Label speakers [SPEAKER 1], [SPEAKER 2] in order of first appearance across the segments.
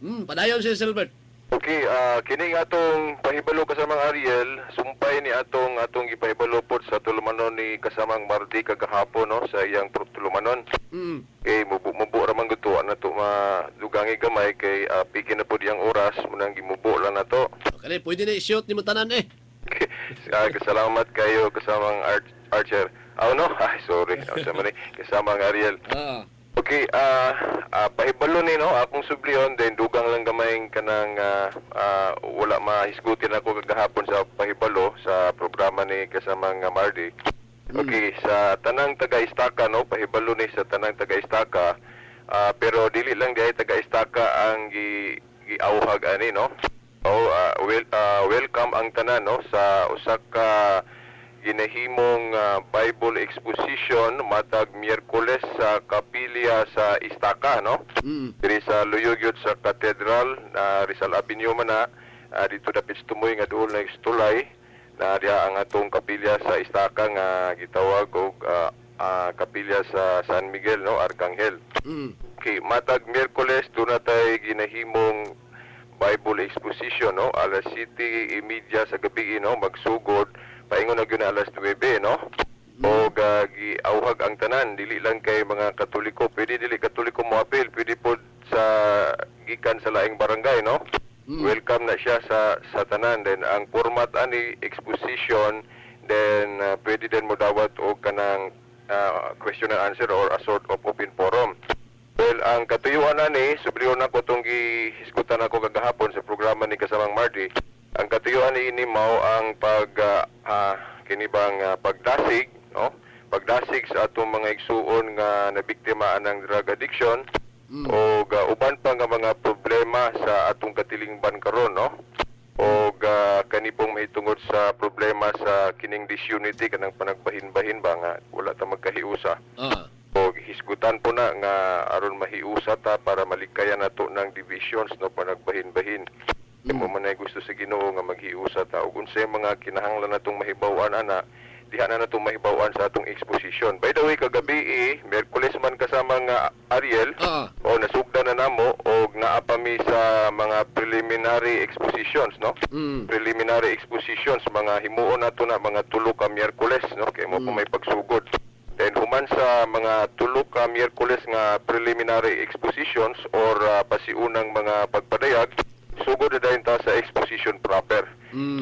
[SPEAKER 1] Padayon si Silbert.
[SPEAKER 2] Okay, kini nga atong pahibalo kasamang Ariel, sumpay ni atong ipahibalo pod sa tulumanon ni kasamang Mardi kagahapon no sa iyang tulumanon. Kay mubo ra man guto na to madugangi gamay kay pigin na pod yang oras munang gimubo lang nato.
[SPEAKER 1] Kani pwede na i-shoot ni mo tanan eh.
[SPEAKER 2] Kasalamat kayo kasamang Archer. No? Ay, sorry. Sa man kasamang Ariel. Okay, pahibalo ni no akong sublion then dugang lang gamay kanang wala mahisgutin ako kagahapon sa pahibalo sa programa ni kasamang Mardi. Okay, sa tanang taga-Istaka no, pahibalo ni sa tanang taga-Istaka. Pero dili lang diay taga-Istaka ang giawhag ani no. Welcome ang tanan no sa usa ka ginahimong Bible exposition matag Miyerkules sa kapilya sa Istaka no. Diri sa luyog sa Cathedral na Rizal Avenue man na dito dapit tumoy nga duol na Istulay na diha ang atong kapilya sa Istaka nga gitawag og kapilya sa San Miguel no, Arcangel. Okay, matag Miyerkules do na tay ginahimong Bible exposition no, alas 7:30 sa gabi no, magsugod paingon na gyud na alas 9 no. O giawhag ang tanan dili lang kay mga Katoliko, pwede dili Katoliko mo apil, pwede pod sa gikan sa laing barangay no. Welcome na siya sa tanan. Then ang format ani exposition, then pwede din mo dawat og kanang question and answer or a sort of open forum. Well, ang katuyuan ani subliyon ako tong gihisgutan ako kagahapon sa programa ni kasamang Mardi. Ang katuyuan ni mao ang kinibang pagdasig no, pagdasig sa atong mga igsuon nga nabiktima ng drug addiction o uban pa nga mga problema sa atong katilingban karon no, o kanipong mahitungod sa problema sa kining disunity kanang panagbahin-bahin ba nga wala ta magkahiusa. O hisgutan po na nga aron mahiusa ta para malikayan nato ng divisions no, panagbahin-bahin. Mo man ay gusto sa Ginoo nga maghiusa ta ug unsay mga kinahanglan natong mahibaw-an ana diha na natong mahibaw-an sa atong exposition. By the way, kagabi Miyerkules man kasama nga Ariel o nasugdan na namo og naa pa mi sa mga preliminary expositions no. Preliminary expositions mga himuon nato na mga tulo ka Miyerkules no kay mo pa may pagsugod. Then human sa mga tulo ka Miyerkules nga preliminary expositions or pasiunang mga pagpadayag, sugod na dayon ta sa exposition proper.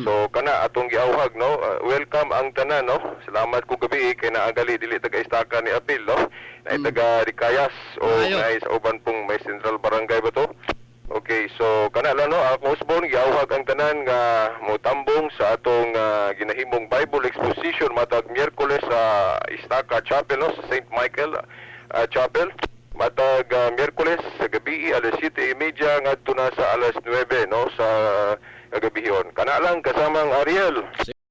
[SPEAKER 2] So kana atong giawhag no, welcome ang tanan no. Salamat ko gabi kay naagali dili taga-Istaka ni apil no. Nay taga Ricayas o nay sa uban pong may Central Barangay ba to. Okay, so kana lang no, ako usbon giawhag ang tanan nga motambong sa atong ginahimong Bible exposition matag Miyerkules sa Istaka Chapel no, sa St. Michael Chapel. Matag Miyerkules sa gabi alas 7:30 ngadto na sa alas 9 no sa gabihon. Kana lang kasamang Ariel.